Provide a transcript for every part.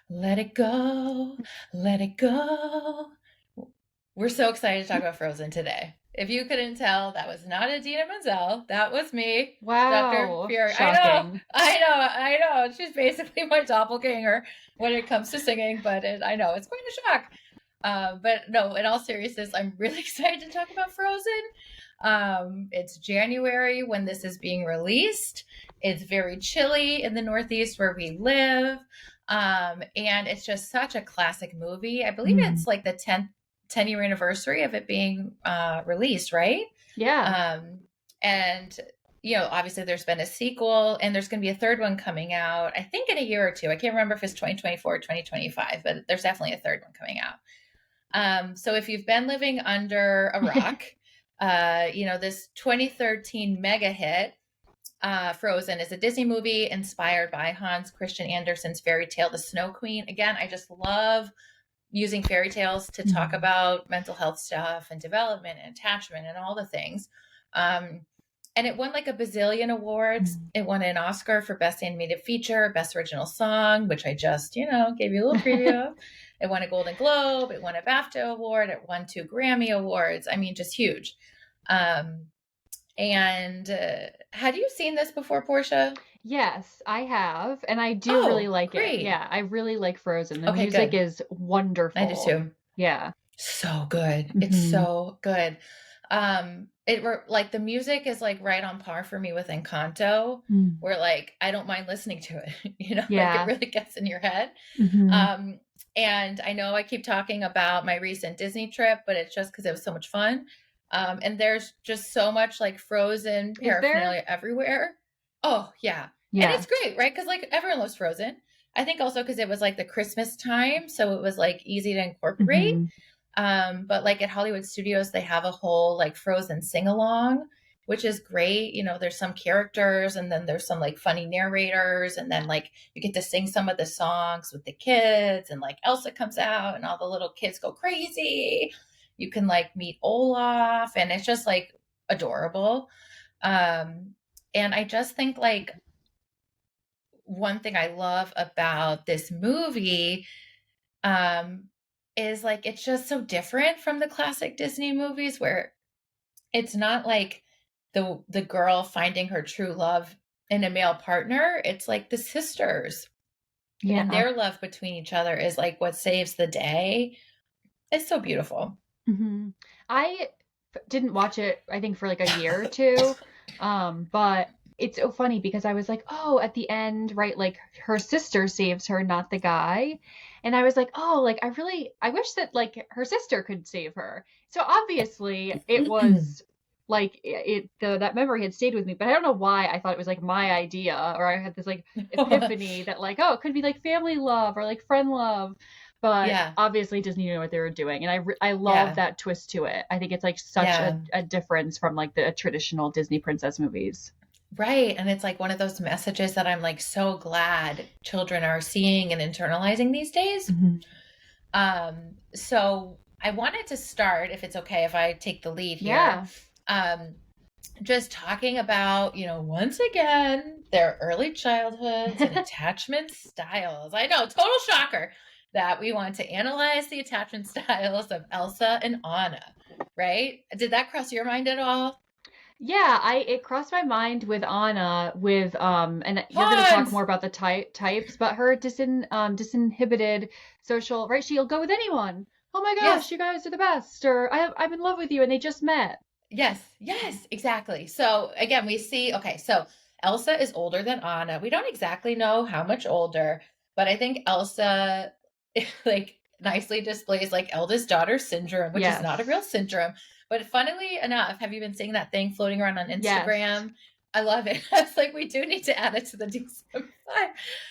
Let it go, let it go. We're so excited to talk about Frozen today. If you couldn't tell, that was not Adina Menzel. That was me, Dr. Wow. Fury. Shocking. I know. She's basically my doppelganger when it comes to singing, but I know it's quite a shock. But no, in all seriousness, I'm really excited to talk about Frozen. It's January when this is being released. It's very chilly in the Northeast where we live. And it's just such a classic movie. I believe Mm. it's like the 10-year anniversary of it being released, right? Yeah. Um, and obviously there's been a sequel and there's going to be a third one coming out, I think in a year or two. I can't remember if it's 2024 or 2025, but there's definitely a third one coming out. So if you've been living under a rock, this 2013 mega hit, Frozen, is a Disney movie inspired by Hans Christian Andersen's fairy tale, The Snow Queen. Again, I just love using fairy tales to talk Mm. about mental health stuff and development and attachment and all the things. And it won like a bazillion awards. Mm. It won an Oscar for Best Animated Feature, Best Original Song, which I just, gave you a little preview of. It won a Golden Globe. It won a BAFTA award. It won 2 Grammy awards. I mean, just huge. Um, and had you seen this before, Portia? Yes, I have, and I do really Oh, like it. great. Yeah, I really like Frozen. The Okay, music good. is I do wonderful. too. Yeah. So good. It's Hmm. so good. It were like the music is like right on par for me with Encanto, Mm. where like I don't mind listening to it, like it Yeah. really gets in your head. Hmm. Um, and I know I keep talking about my recent Disney trip, but it's just because it was so much fun. And there's just so much like Frozen Is there? paraphernalia everywhere. Oh, yeah. And Yeah. it's great, right? Because like everyone loves Frozen. I think also because it was like the Christmas time, so it was like easy to incorporate. Hmm. But like at Hollywood Studios, they have a whole like Frozen sing along, which is great. There's some characters and then there's some like funny narrators. And then like you get to sing some of the songs with the kids and like Elsa comes out and all the little kids go crazy. You can like meet Olaf and it's just like adorable. Um, and I just think like one thing I love about this movie um, is like it's just so different from the classic Disney movies where it's not like the girl finding her true love in a male partner. It's like the sisters and Yeah. their love between each other is like what saves the day. It's so beautiful. Hmm. I didn't watch it, I think, for like a year or two. But it's so funny because I was like, oh, at the end, right, like her sister saves her, not the guy. And I was like, oh, like I wish that like her sister could save her. So obviously it was like that memory had stayed with me, but I don't know why I thought it was like my idea, or I had this like epiphany that like, oh, it could be like family love or like friend love. But Yeah, obviously Disney knew what they were doing, and I love yeah, that twist to it. I think it's like such yeah. a difference from like the traditional Disney princess movies. Right. And it's like one of those messages that I'm like so glad children are seeing and internalizing these days. Hmm. So I wanted to start, if it's okay if I take the lead here, Yeah. um, just talking about, once again, their early childhoods and attachment styles. I know, total shocker that we want to analyze the attachment styles of Elsa and Anna, right? Did that cross your mind at all? Yeah, I it crossed my mind with Anna with and you're going to talk Hans! more about the types, but her disinhibited social, right? She'll go with anyone. Oh my gosh, Yes. you guys are the best, or I'm in love with you and they just met. Yes, yes, exactly. So again, we see, okay, so Elsa is older than Anna. We don't exactly know how much older, but I think Elsa like nicely displays like eldest daughter syndrome, which is not a Yes. real syndrome. But funnily enough, have you been seeing that thing floating around on Yes. Instagram? I love it. It's like we do need to add it to the DSM-5.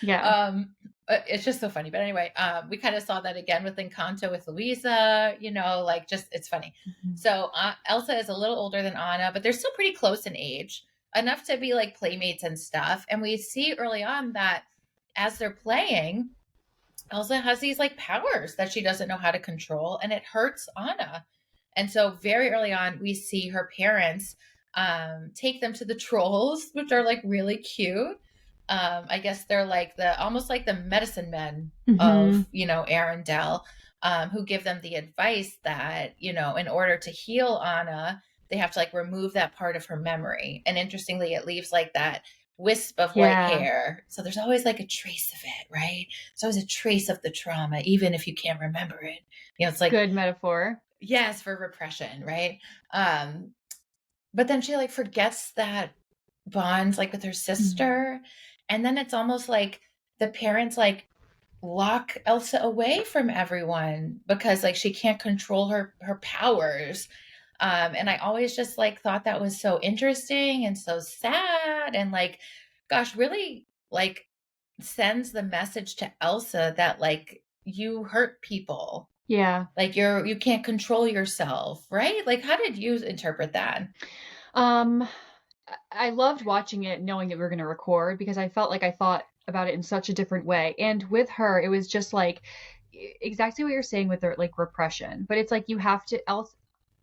Yeah. Um, it's just so funny. But anyway, we kind of saw that again with Encanto with Louisa, like just it's funny. Mhm. So Elsa is a little older than Anna, but they're still pretty close in age, enough to be like playmates and stuff. And we see early on that as they're playing, Elsa has these like powers that she doesn't know how to control, and it hurts Anna. And so very early on, we see her parents take them to the trolls, which are like really cute. I guess they're like the almost like the medicine men Mm-hmm. of, Arendelle, who give them the advice that, in order to heal Anna, they have to like remove that part of her memory. And interestingly, it leaves like that wisp of white Yeah. hair. So there's always like a trace of it, right? There's always a trace of the trauma, even if you can't remember it. It's like, Good metaphor. yes, for repression, right? Um, but then she like forgets that bond like with her Mm. sister. And then it's almost like the parents like lock Elsa away from everyone because like she can't control her powers. And I always just like thought that was so interesting and so sad and like, gosh, really like sends the message to Elsa that like you hurt people. Yeah. Like you can't control yourself, right? Like how did you interpret that? Um, I loved watching it knowing that we were going to record because I felt like I thought about it in such a different way. And with her, it was just like exactly what you're saying with her, like repression. But it's like you have to,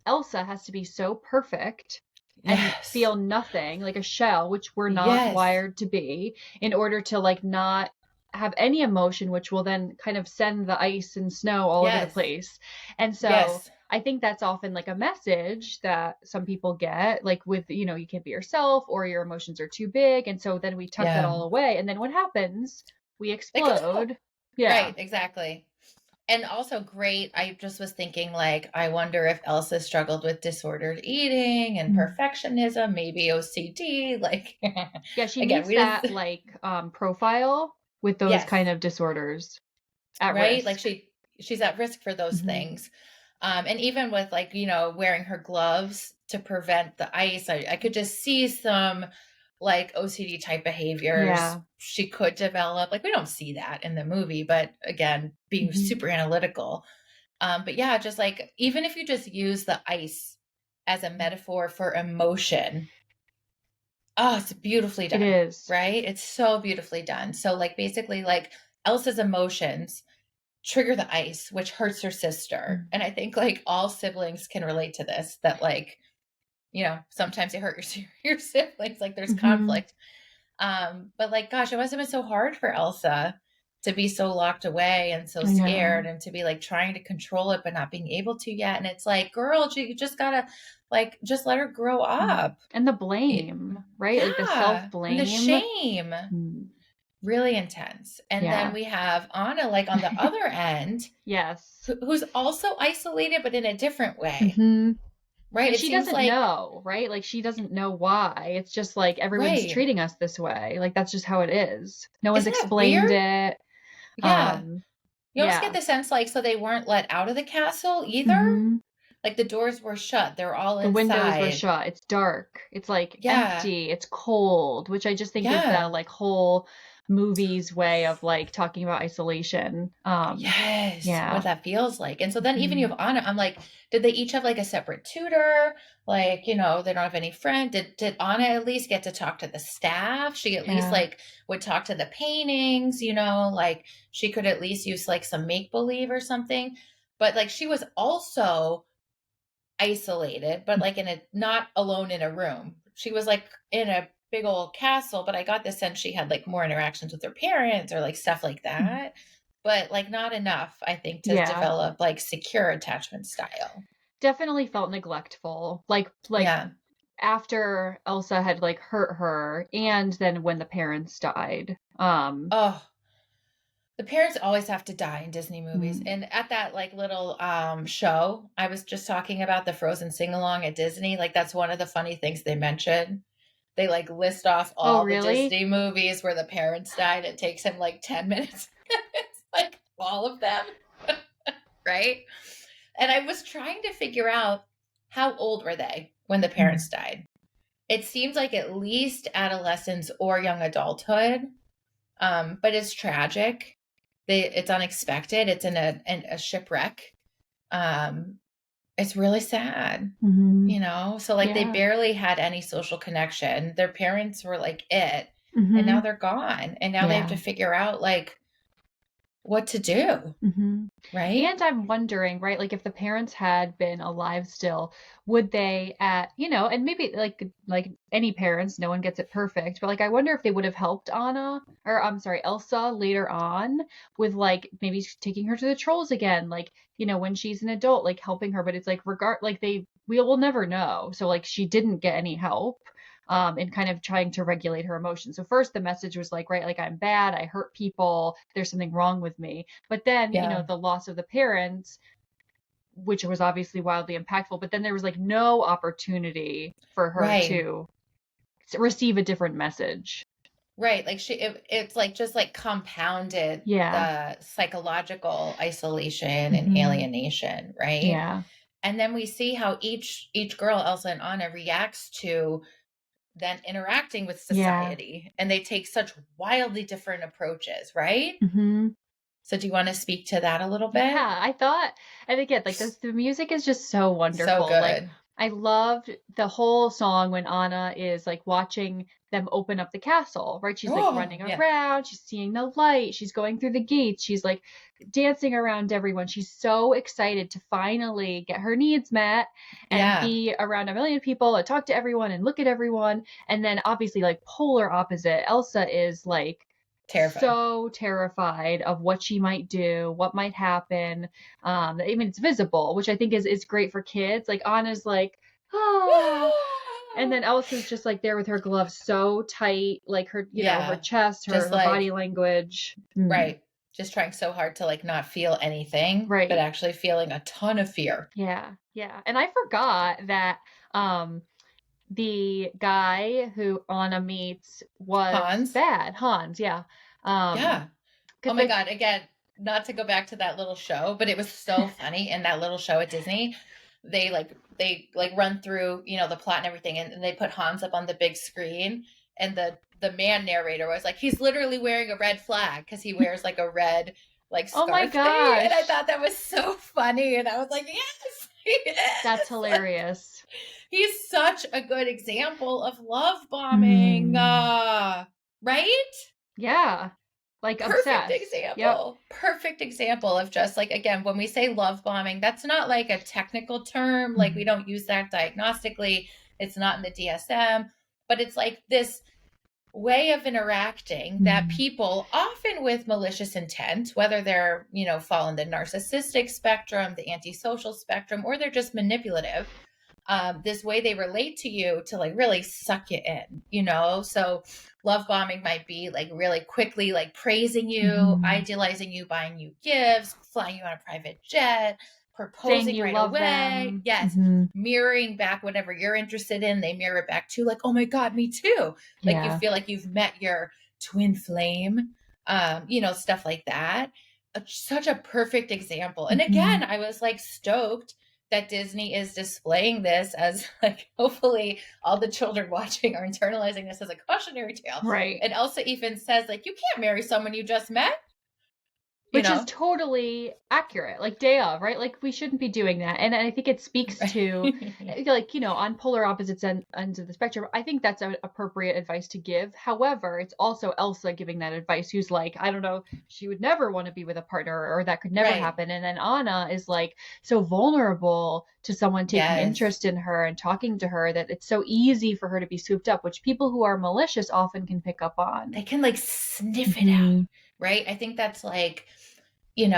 Elsa has to be so perfect and Yes. feel nothing, like a shell, which we're not Yes. wired to be, in order to like not have any emotion, which will then kind of send the ice and snow all over the Yes. place. And so Yes. I think that's often like a message that some people get, like with, you can't be yourself or your emotions are too big. And so then we tuck that Yeah. all away. And then what happens? We It comes out. explode. Yeah. Right, exactly. And also great. I just was thinking like I wonder if Elsa struggled with disordered eating and Mm. perfectionism, maybe OCD, like Yeah, she again, meets we just that like profile with those yes, kind of disorders at right? Like risk. she's at risk for those Hmm. things. And even with like, wearing her gloves to prevent the ice, I could just see some like OCD type behaviors Yeah. she could develop. Like we don't see that in the movie, but again, being Hmm. super analytical. But yeah, just like even if you just use the ice as a metaphor for emotion, oh, it's beautifully It done, is. right? It's so beautifully done. So like basically like Elsa's emotions trigger the ice, which hurts her sister. Mm. And I think like all siblings can relate to this, that like, sometimes you hurt your siblings, like there's Hmm. conflict. But like, gosh, it must have been so hard for Elsa to be so locked away and so I scared know. and to be like trying to control it but not being able to yet. And it's like, girl, you just gotta like just let her grow Mm. up. And the Y- blame, right? Like the self Yeah. And the blame. shame, Mm. really intense. And then Yeah. we have Anna like on the other end, Yes. who's also isolated but in a different way. Hmm. Right? And It she seems doesn't like know, right? Like she doesn't know why. It's just like everyone's right. treating us this way. Like that's just how it is. No one's Isn't that explained weird? it. Yeah. Um, You almost get yeah. the sense like so they weren't let out of the castle either. Hmm. Like the doors were shut. They're all The windows were inside. shut. It's dark. It's like Yeah. empty. It's cold, which I just think is the Yeah. like whole movie's way of like talking about isolation. Yes. What Yeah. that feels like. And so then even you Mhm. have Anna, I'm like, did they each have like a separate tutor? Like, they don't have any friend. Did Anna at least get to talk to the staff? She at least Yeah. like would talk to the paintings, like she could at least use like some make believe or something. But like she was also isolated, but like in a not alone in a room. She was like in a big old castle, but I got the sense she had like more interactions with her parents or like stuff like Mhm. that. But like not enough, I think, to Yeah. develop like secure attachment style. Definitely felt neglectful. Like Yeah. after Elsa had like hurt her and then when the parents died. Oh, the parents always have to die in Disney movies. Mm. And at that like little show, I was just talking about the Frozen sing along at Disney. Like that's one of the funny things they mention. They like list off Oh, all the really? Disney movies where the parents died. It takes him like 10 minutes. It's like all of them, right? And I was trying to figure out how old were they when the Mm. parents died. It seems like at least adolescence or young adulthood, but it's tragic. It's unexpected. It's in a shipwreck. Um, it's really sad. Hmm. So like they Yeah. barely had any social connection. Their parents were like it, and now Hmm. they're gone. And now they have to Yeah. figure out like what to do, Mhm. right? And I'm wondering, right, like if the parents had been alive still, would they and maybe like any parents, no one gets it perfect, but like I wonder if they would have helped Anna or I'm sorry, Elsa later on with like maybe taking her to the trolls again, like, when she's an adult, like helping her, but it's like we will never know. So like she didn't get any help in kind of trying to regulate her emotions. So first the message was like, right, like I'm bad, I hurt people, there's something wrong with me. But then, Yeah. the loss of the parents, which was obviously wildly impactful, but then there was like no opportunity for her Right. to receive a different message. Right. Like it's like just like compounded Yeah. the psychological isolation and Hmm. alienation, right? Yeah. And then we see how each girl, Elsa and Anna, reacts to then interacting with Yeah. society. And they take such wildly different approaches, right? Hmm. So do you want to speak to that a little Yeah, bit? I thought, and again, like the music is just so So wonderful. Like, good. I loved the whole song when Anna is like watching them open up the castle, right? She's like Oh, running yeah. around, she's seeing the light, she's going through the gates, she's like dancing around everyone. She's so excited to finally get her needs met and Yeah. be around a million people and talk to everyone and look at everyone. And then obviously, like, polar opposite, Elsa is like, Terrified. so terrified of what she might do, what might happen. I mean, it's visible, which I think is great for kids. Like Anna's like, ah, and then Elsa's just like there with her gloves so tight, like her, her Yeah. chest, her Just her body like, language. Mm, right. Just trying so hard to like not feel anything, but right. actually feeling a ton of fear. Yeah. Yeah. And I forgot that um the guy who Anna meets was Hans? bad. Hans, yeah. Um, Yeah. Oh because my I God. Again, not to go back to that little show, but it was so funny in that little show at Disney. They like run through, the plot and everything, and they put Hans up on the big screen, and the man narrator was like, he's literally wearing a red flag because he wears like a red like oh my scarf thing. And I gosh. thought that was so funny. And I was like, yes, he That's is. Like, hilarious. he's such a good example of love bombing. Hmm. Right? Yeah. Like Perfect obsessed. Yep. example. Perfect example of just like, again, when we say love bombing, that's not like a technical term. Like, we Mhm. don't use that diagnostically. It's not in the DSM, but it's like this way of interacting that Mhm. people, often with malicious intent, whether they're, fall in the narcissistic spectrum, the antisocial spectrum, or they're just manipulative, this way they relate to you to like really suck you in. So love bombing might be like really quickly like praising you, Mhm. idealizing you, buying you gifts, flying you on a private jet, Saying proposing you right love away. them. Yes, Mhm. mirroring back whatever you're interested in, they mirror it back too, like, oh my God, me too. Like, you Yeah. feel like you've met your twin flame, stuff like that. Such a perfect example. And again, Mhm. I was like stoked that Disney is displaying this as like, hopefully all the children watching are internalizing this as a cautionary tale. Right. And Elsa even says, like, you can't marry someone you just met, you Which is know? totally accurate, like day of, right? Like we shouldn't be doing that. And I think it speaks to like, on polar opposites ends of the spectrum. I think that's appropriate advice to give. However, it's also Elsa giving that advice who's like, I don't know, she would never want to be with a partner or that could never Right. happen. And then Anna is like so vulnerable to someone taking Yes. interest in her and talking to her that it's so easy for her to be swooped up, which people who are malicious often can pick up on. They can like sniff it out, Hmm. right? I think that's like, you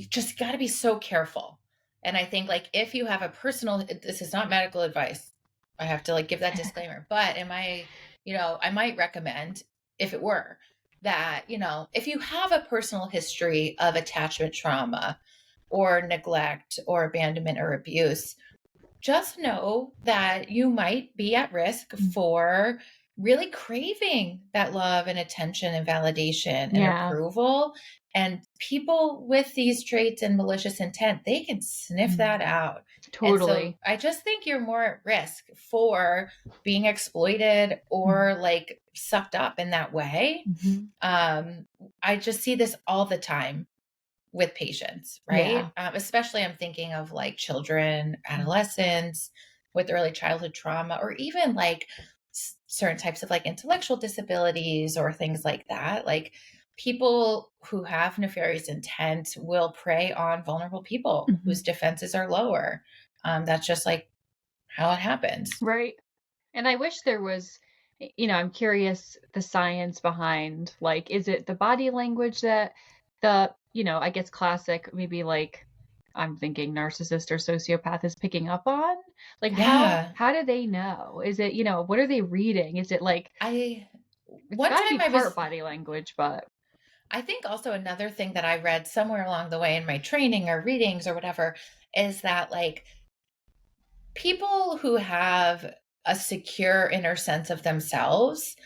just got to be so careful. And I think like if you have a personal, this is not medical advice. I have to like give that disclaimer. But I might recommend, if it were, that, if you have a personal history of attachment trauma or neglect or abandonment or abuse, just know that you might be at risk for really craving that love and attention and validation and Yeah, approval. And people with these traits and malicious intent, they can sniff that out. And so totally. I just think you're more at risk for being exploited or like sucked up in that way. Mhm. Um, I just see this all the time with patients, Yeah. right? Especially I'm thinking of like children, adolescents with early childhood trauma, or even like certain types of like intellectual disabilities or things like that. Like people who have nefarious intent will prey on vulnerable people Mhm. whose defenses are lower. That's just like how it happens. Right. And I wish there was, I'm curious the science behind, like, is it the body language that I guess classic, maybe like I'm thinking narcissist or sociopath is picking up on? Like, Yeah. how do they know? Is it, what are they reading? Is it like, I it's one got to be time part body language, but I think also another thing that I read somewhere along the way in my training or readings or whatever is that like people who have a secure inner sense of themselves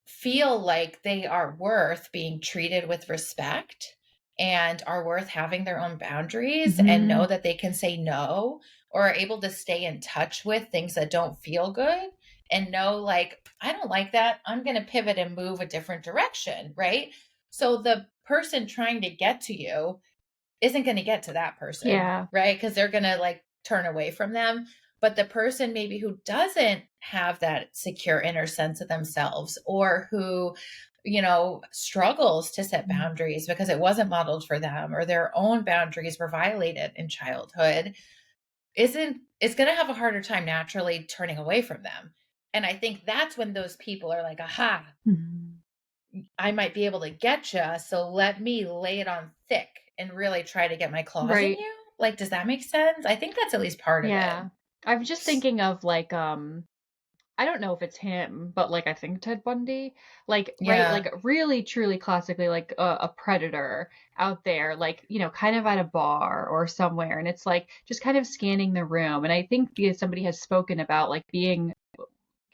feel like they are worth being treated with respect and are worth having their own boundaries and know Mhm. that they can say no or are able to stay in touch with things that don't feel good and know like I don't like that, I'm going to pivot and move a different direction, right? So the person trying to get to you isn't going to get to that person, Yeah. right? Because they're going to like turn away from them. But the person maybe who doesn't have that secure inner sense of themselves or who, struggles to set Mm. boundaries because it wasn't modeled for them or their own boundaries were violated in childhood isn't is going to have a harder time naturally turning away from them. And I think that's when those people are like, aha, Mhm. I might be able to get you. So let me lay it on thick and really try to get my claws in Right. you. Like, does that make sense? I think that's at least part of it. Yeah. I was just thinking of like I don't know if it's him, but like I think Ted Bundy, like right, Yeah. like really truly classically like a predator out there, like kind of at a bar or somewhere, and it's like just kind of scanning the room. And I think because somebody has spoken about like being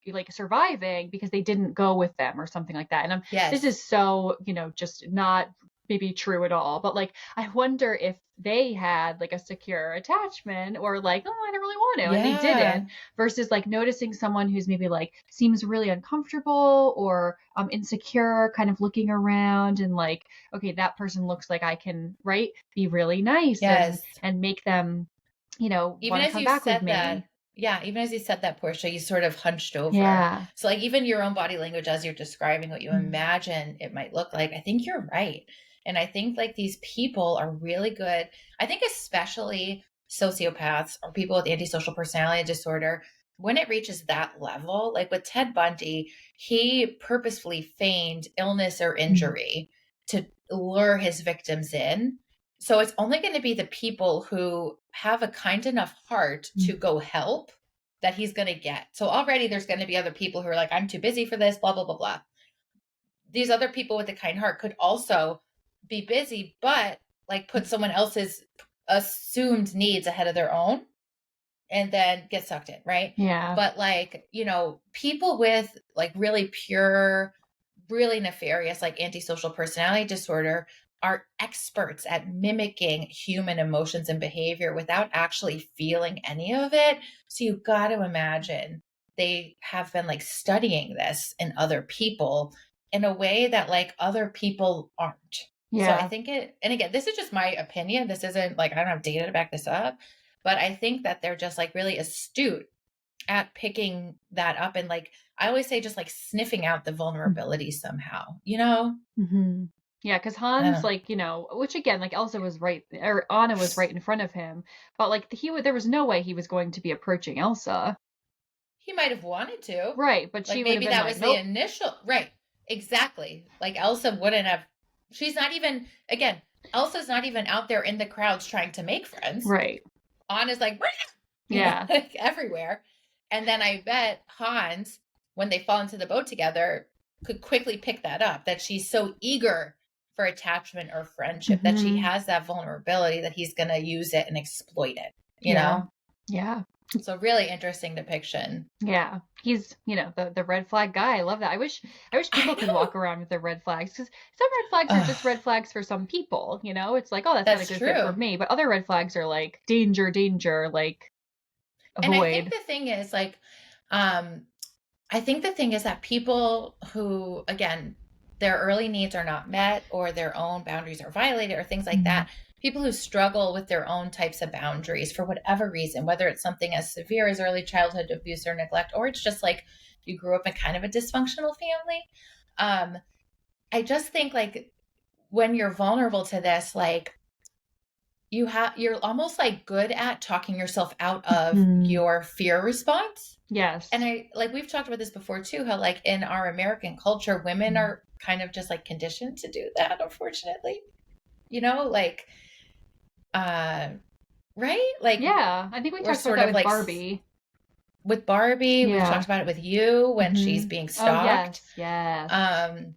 like surviving because they didn't go with them or something like that. And this Yes. is so, just not maybe true at all, but like I wonder if they had like a secure attachment or like, oh, I don't really want to, and they Yeah. didn't, versus like noticing someone who's maybe like seems really uncomfortable or insecure, kind of looking around and like, okay, that person looks like I can, right, be really nice Yes. and make them, Even want to as come you back with said that, me. yeah, even as you said that, Portia, you sort of hunched over. Yeah. So, like, even your own body language as you're describing what you Mm. imagine it might look like, I think you're right. And I think like these people are really good. I think, especially sociopaths or people with antisocial personality disorder, when it reaches that level, like with Ted Bundy, he purposefully feigned illness or Mm. injury to lure his victims in. So it's only going to be the people who have a kind enough heart to Mm. go help that he's going to get. So already there's going to be other people who are like, I'm too busy for this, blah, blah, blah, blah. These other people with a kind heart could also be busy, but like put someone else's assumed needs ahead of their own and then get sucked in, right? Yeah. But like, people with like really pure, really nefarious, like antisocial personality disorder are experts at mimicking human emotions and behavior without actually feeling any of it. So you've got to imagine they have been like studying this in other people in a way that like other people aren't. So I Yeah. think and again, this is just my opinion. This isn't like, I don't have data to back this up, but I think that they're just like really astute at picking that up and like I always say just like sniffing out the vulnerability somehow, Mm-hmm. Yeah, because I Hans, don't like, which again, like Elsa was right, or Anna was right in front of him, but like there was no way he was going to be approaching Elsa. he might have wanted to. Right, but Like she would have maybe been that like, was the nope. initial right. Exactly. Like Elsa wouldn't have she's not even again, Elsa's not even out there in the crowds trying to make friends. Right. Anna's like, Yeah. like everywhere. And then I bet Hans, when they fall into the boat together, could quickly pick that up that she's so eager for attachment or friendship that she Mm-hmm. has that vulnerability that he's going to use it and exploit it, you Yeah. know? Yeah. So, really interesting depiction. Yeah. He's, the red flag guy. I love that. I wish I people could walk know. around with their red flags because some red flags are just red Ugh, flags for some people, It's like, oh, that's not a that's good fit for true. me. But other red flags are like danger, danger, like And I think avoid. the thing is, like, um, I think the thing is that people who, again, their early needs are not met or their own boundaries are violated or things like Mm. that, people who struggle with their own types of boundaries for whatever reason, whether it's something as severe as early childhood abuse or neglect, or it's just like you grew up in kind of a dysfunctional family, um, I just think like when you're vulnerable to this, like you're almost like good at talking yourself out of Hmm. your fear response. And Yes. I like we've talked about this before too, how like in our American culture, women Mhm. are kind of just like conditioned to do that, unfortunately. Like uh right? Like Yeah, I think we we're talked about sort that of with like Barbie. with Barbie, we've Yeah. talked about it with you when she's Hmm. being Oh, stalked. yes, yes. Um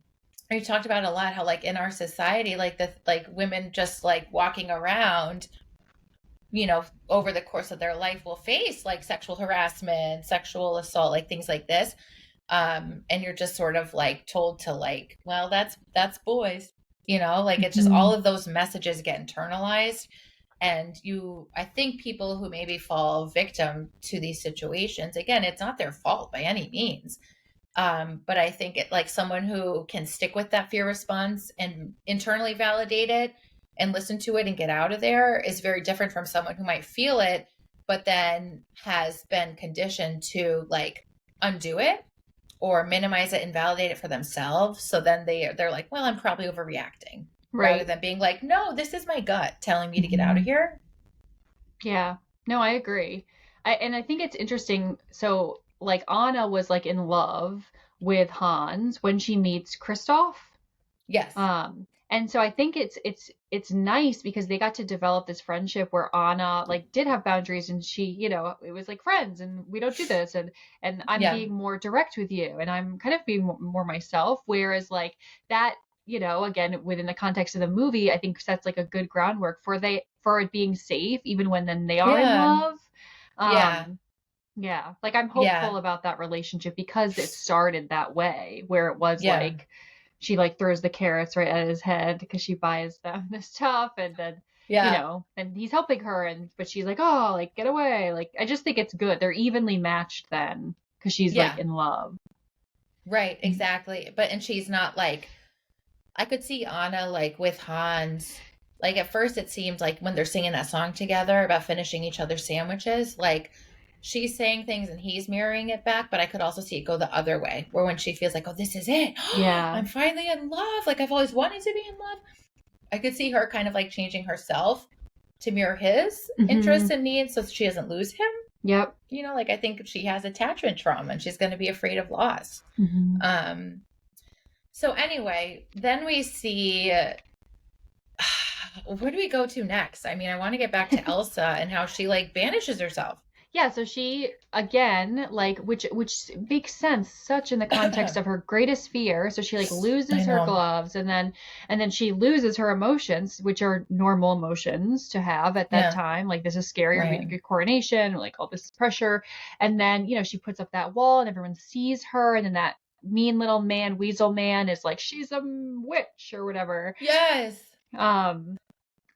we talked about a lot how like in our society, like the like women just like walking around, over the course of their life will face like sexual harassment, sexual assault, like things like this. And you're just sort of like told to like, well, that's boys, like it's just all Hmm. of those messages get internalized. And I think people who maybe fall victim to these situations, again, it's not their fault by any means. But I think it like someone who can stick with that fear response and internally validate it and listen to it and get out of there is very different from someone who might feel it, but then has been conditioned to like undo it or minimize it and validate it for themselves. So then they're like, well, I'm probably overreacting, rather Right. than being like, no, this is my gut telling me to get out of Hmm. here. Yeah. No, I agree. And I think it's interesting. So, like, Anna was like in love with Hans when she meets Kristoff. Yes. And so I think it's nice because they got to develop this friendship where Anna like did have boundaries and she, it was like friends and we don't do this and I'm Yeah. being more direct with you and I'm kind of being more myself. Whereas like that, again within the context of the movie, I think sets like a good groundwork for it being safe even when then they are in Yeah. love. Yeah. Um, yeah, like I'm hopeful Yeah. about that relationship because it started that way, where it was Yeah. like she like throws the carrots right at his head because she buys them this stuff, and then Yeah. and he's helping her, and but she's like, oh, like get away. Like I just think it's good. They're evenly matched then because she's like Yeah. in love. Right. Exactly. And she's not like, I could see Anna like with Hans. Like at first, it seemed like when they're singing that song together about finishing each other's sandwiches, like she's saying things and he's mirroring it back. But I could also see it go the other way, where when she feels like, oh, this is it. Yeah. I'm finally in love. Like I've always wanted to be in love. I could see her kind of like changing herself to mirror his Hmm. interests and needs so she doesn't lose him. Yep. Like I think she has attachment trauma and she's going to be afraid of loss. Hmm. Um, so anyway, then we see where do we go to next? I mean, I want to get back to Elsa and how she like banishes herself. Yeah, so she again, like which makes sense such in the context I of her greatest fear. So she like loses her know. gloves and then she loses her emotions, which are normal emotions to have at that Yeah. time. Like this is scary or Right. being a coronation, like all this pressure. And then, she puts up that wall and everyone sees her and then that mean little man, weasel man is like, she's a witch or whatever. Yes. Um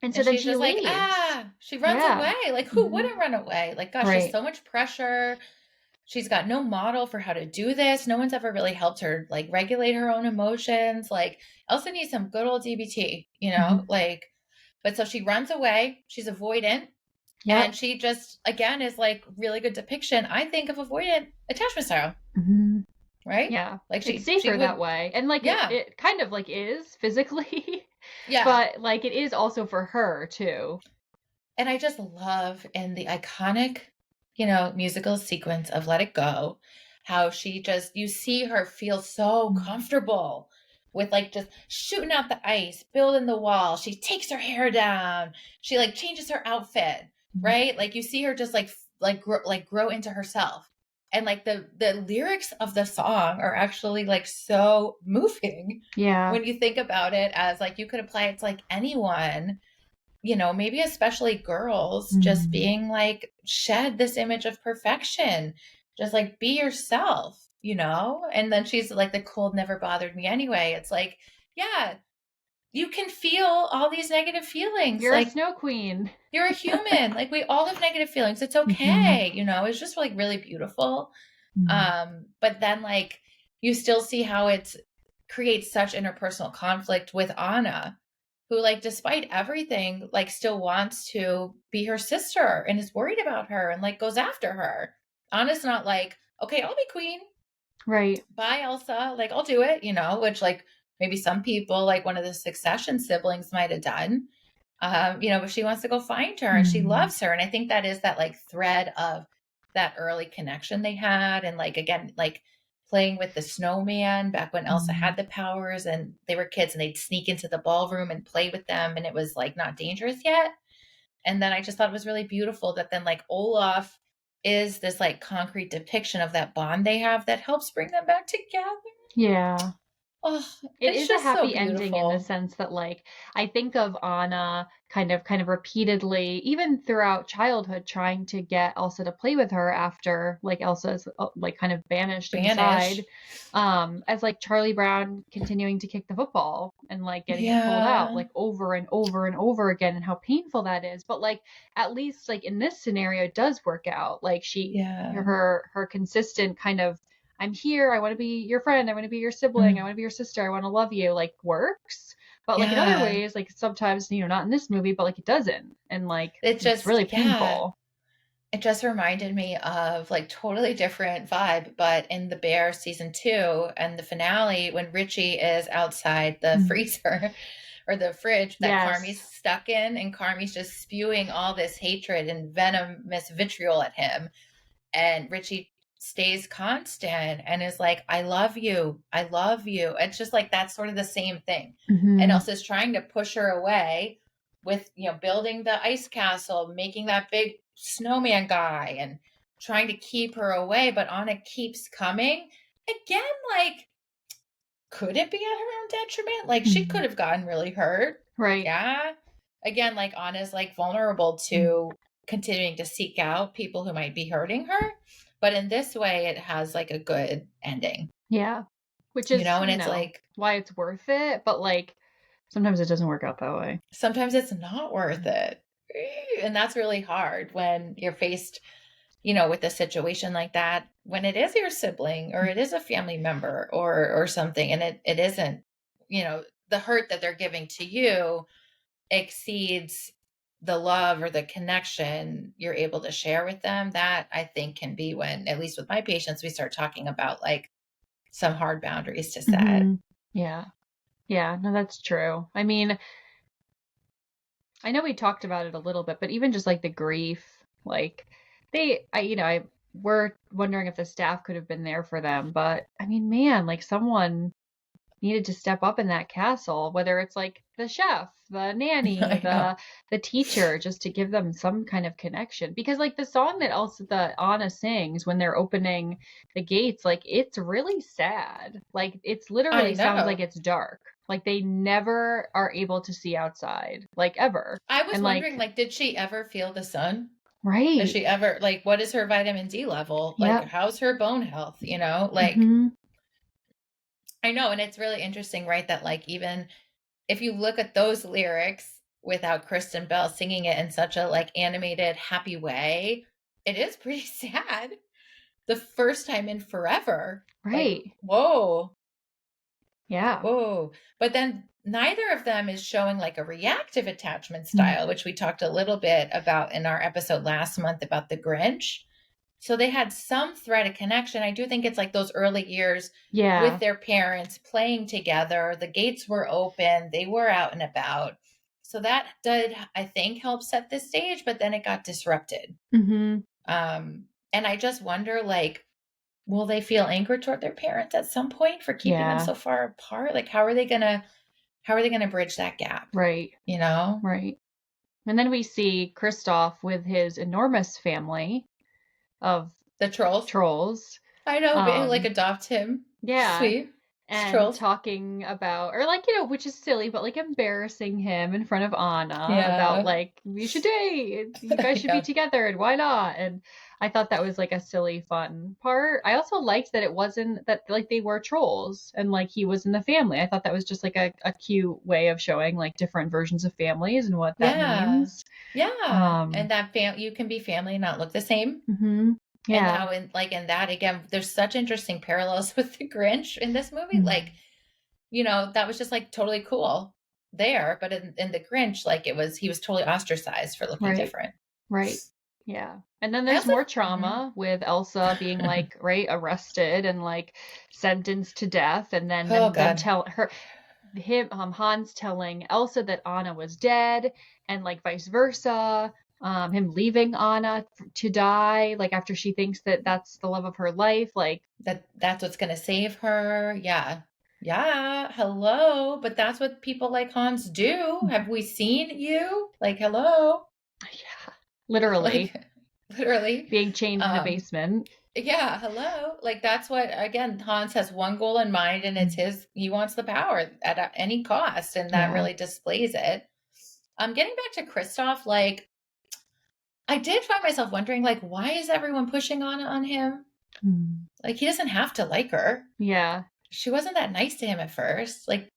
and so And then she's she just like, leaves. she runs Yeah. away. Like, who Hmm. wouldn't run away? Like, gosh, there's Right. so much pressure. She's got no model for how to do this. No one's ever really helped her, like, regulate her own emotions. Like, Elsa needs some good old DBT, Hmm. Like, but so she runs away. She's avoidant. And Yep. she just, again, is like really good depiction, I think, of avoidant attachment style, Hmm. right? Yeah, Like, it's she safer that would, way. And like it, yeah, it kind of like is physically, yeah. but like it is also for her too. And I just love in the iconic, musical sequence of Let It Go, how you see her feel so Mhm. comfortable with like just shooting out the ice, building the wall. She takes her hair down. She like changes her outfit, right? Like you see her just grow into herself. And like the lyrics of the song are actually like so moving Yeah. when you think about it as like you could apply it to like anyone, maybe especially girls, just Mhm. being like, shed this image of perfection. Just like be yourself. And then she's like, the cold never bothered me anyway. It's like, yeah, you can feel all these negative feelings. You're a Like, snow queen. you're a human. Like, we all have negative feelings. It's Hmm. okay. It's just like really beautiful. Hmm. But then, like, you still see how it creates such interpersonal conflict with Anna, who, like, despite everything, like, still wants to be her sister and is worried about her and, like, goes after her. Anna's not like, okay, I'll be queen. Right. Bye, Elsa. Like, I'll do it, which, like, maybe some people, like one of the Succession siblings, might have done. But she wants to go find her and she Mm. loves her. And I think that is that like thread of that early connection they had. And like, again, like playing with the snowman back when Elsa Mm. had the powers and they were kids and they'd sneak into the ballroom and play with them. And it was like not dangerous yet. And then I just thought it was really beautiful that then like Olaf is this like concrete depiction of that bond they have that helps bring them back together. Yeah. Oh, It it's is a just so happy ending in the beautiful. sense that like I think of Anna kind of repeatedly, even throughout childhood, trying to get Elsa to play with her after like Elsa's like kind of banished inside, Banish. as like Charlie Brown continuing to kick the football and like getting it pulled out Yeah. like over and over and over again, and how painful that is. But like at least like in this scenario it does work out. Like Yeah. her consistent kind of I'm here, I want to be your friend, I want to be your sibling, I Mm. want to be your sister, I want to love you, like works. But like in other Yeah. ways, like sometimes, not in this movie, but like it doesn't. And like It it's just, really yeah. painful. It just reminded me of like totally different vibe, but in The Bear season 2 and the finale when Richie is outside the Mm. freezer or the fridge that Carmi's Yes. stuck in, and Carmi's just spewing all this hatred and venomous vitriol at him. And Richie stays constant and is like, I love you. I love you. It's just like that's sort of the same thing. And Hmm. Elsa's trying to push her away with, building the ice castle, making that big snowman guy and trying to keep her away. But Anna keeps coming. Again, like, could it be at her own detriment? Like, she Hmm. could have gotten really hurt. Right. Yeah. Again, like, Anna's like vulnerable Mm. to continuing to seek out people who might be hurting her. But in this way, it has like a good ending, Yeah. Which is, and it's like why it's worth it. But like sometimes it doesn't work out that way. sometimes it's not worth it. And that's really hard when you're faced, with a situation like that, when it is your sibling or it is a family member or something, and it isn't, the hurt that they're giving to you exceeds the love or the connection you're able to share with them. That I think can be when, at least with my patients, we start talking about like some hard boundaries to set. Hmm. Yeah. Yeah. No, that's true. I mean, I know we talked about it a little bit, but even just like the grief, like we're wondering if the staff could have been there for them, but I mean, man, like someone needed to step up in that castle, whether it's like the chef, the nanny, I know. the teacher, just to give them some kind of connection. Because like the song that Anna sings when they're opening the gates, like it's really sad. Like it's I literally sounds like know. it's dark. Like they never are able to see outside, like ever. I was And wondering, like, like, did she ever feel the sun? Has right. she ever, like, what is her vitamin D level? Like, Yep. how's her bone health? Like, Hmm. I know. And it's really interesting, right? That, like, even if you look at those lyrics without Kristen Bell singing it in such a, like, animated, happy way, it is pretty sad. The first time in forever. Like, Right. whoa, Yeah. whoa. But then neither of them is showing like a reactive attachment Mm. style, which we talked a little bit about in our episode last month about the Grinch. So they had some thread of connection. I do think it's like those early years with Yeah. their parents playing together. The gates were open, they were out and about. So that did, I think, help set the stage, but then it got disrupted. Hmm. And I just wonder, like, will they feel anger toward their parents at some point for keeping them Yeah. so far apart? Like, how are they gonna bridge that gap? Right. You know, Right. And then we see Kristoff with his enormous family of the trolls. trolls. I know, like Um, adopt him. yeah, Sweet. It's and trolls. talking about, or like, which is silly, but like embarrassing him in front of Anna about Yeah. like, we should date, you guys should be Yeah. together, and why not? And I thought that was like a silly, fun part. I also liked that it wasn't that like they were trolls and like he was in the family. I thought that was just like a cute way of showing like different versions of families and what that Yeah. means. Yeah. Um, And that you can be family and not look the same. mhm. And Yeah. how in that again, there's such interesting parallels with the Grinch in this movie. Mm. Like, that was just like totally cool there. But in the Grinch, like he was totally ostracized for looking Right. different. Right. Yeah. And then I there's also more mhm. trauma with Elsa being like, right, arrested and like sentenced to death, and then Oh them God. tell her Hans telling Elsa that Anna was dead, and like vice versa. Him leaving Anna to die, like after she thinks that that's the love of her life, like That's what's going to save her. Yeah. Yeah. Hello. But that's what people like Hans do. Have we seen you? Like, hello. yeah, literally Like, literally. being chained in a Um, basement. yeah, hello. Like that's what again, Hans has one goal in mind and it's he wants the power at any cost, and that Yeah. really displays it. Getting back to Kristoff, like I did find myself wondering, like, why is everyone pushing on him? Mm. Like he doesn't have to like her. Yeah. She wasn't that nice to him at first. Like,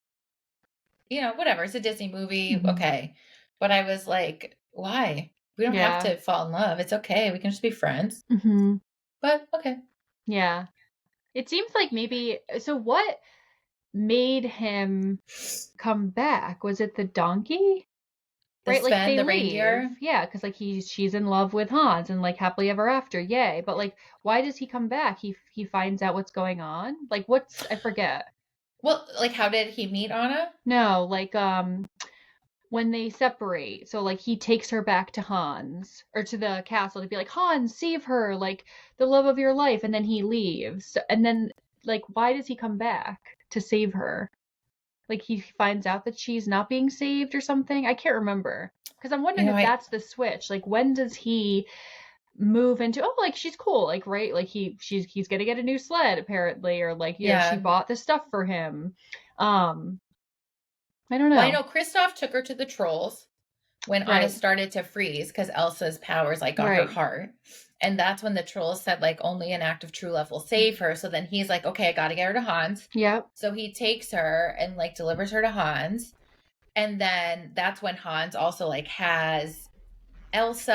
whatever. It's a Disney movie. Mhm. Okay. But I was like, why? We don't have Yeah. to fall in love. It's okay. We can just be friends. Hmm. But okay. Yeah. It seems like maybe so what made him come back? Was it the donkey? The Right? Like Sven, they the leave. reindeer. Yeah, because like she's in love with Hans and like happily ever after. Yay. But like why does he come back? He finds out what's going on? Like what's I forget. Well, like how did he meet Anna? No, like when they separate. So like he takes her back to Hans or to the castle to be like, Hans, save her, like the love of your life, and then he leaves. And then like why does he come back to save her? Like he finds out that she's not being saved or something. I can't remember. Because I'm You wondering know, if I that's the switch. Like when does he move into like she's cool, like right? Like he's gonna get a new sled apparently, or like, she yeah. bought the stuff for him. Um I don't Well, I know. know Kristoff took her to the trolls when Anna Right. started to freeze because Elsa's powers like got her Right. heart. And that's when the trolls said like only an act of true love will save her. So then he's like, okay, I gotta get her to Hans. Yep. So he takes her and like delivers her to Hans. And then that's when Hans also like has Elsa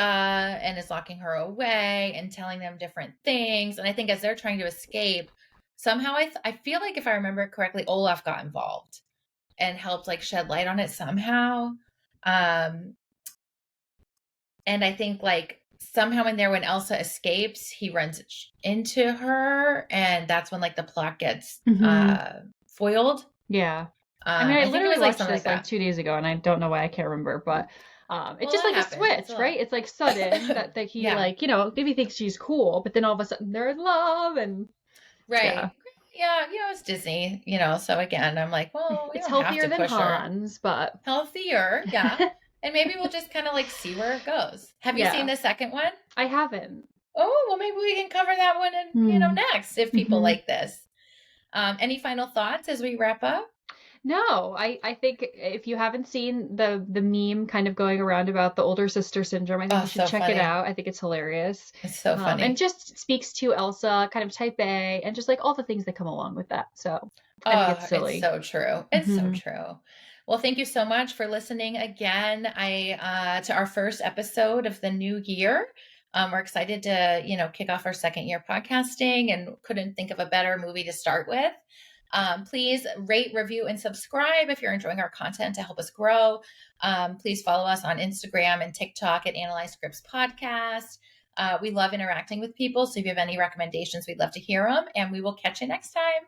and is locking her away and telling them different things. And I think as they're trying to escape, somehow I feel like if I remember correctly, Olaf got involved and helped like shed light on it somehow. Um, and I think like somehow in there when Elsa escapes, he runs into her, and that's when like the plot gets Hmm. foiled. Yeah. I mean, I I think it literally was like watched something like this like that. 2 days ago, and I don't know why I can't remember, but it's Well, just that like a happens. It's a switch, right? lot. It's like sudden that he Yeah. like maybe thinks she's cool, but then all of a sudden they're in love, and yeah, Right. Yeah, it's Disney, so again, I'm like, well, we it's don't have healthier to than push her. Hans, but Healthier, yeah. And maybe we'll just kind of like see where it goes. Have you seen yeah, the second one? I haven't. Oh, well, maybe we can cover that one in, Hmm. next if people Hmm. like this. Any final thoughts as we wrap up? No, I think if you haven't seen the meme kind of going around about the older sister syndrome, I think Oh, you should so check it funny. out. I think it's hilarious. It's so And funny. just speaks to Elsa, kind of type A, and just like all the things that come along with that. So I think it's Oh, it's silly. so true. It's so Hmm. true. Well, thank you so much for listening again. To our first episode of the new year. We're excited to, kick off our second year podcasting and couldn't think of a better movie to start with. Please rate, review, and subscribe if you're enjoying our content to help us grow. Please follow us on Instagram and TikTok at Analyze Scripts Podcast. We love interacting with people. So if you have any recommendations, we'd love to hear them. And we will catch you next time.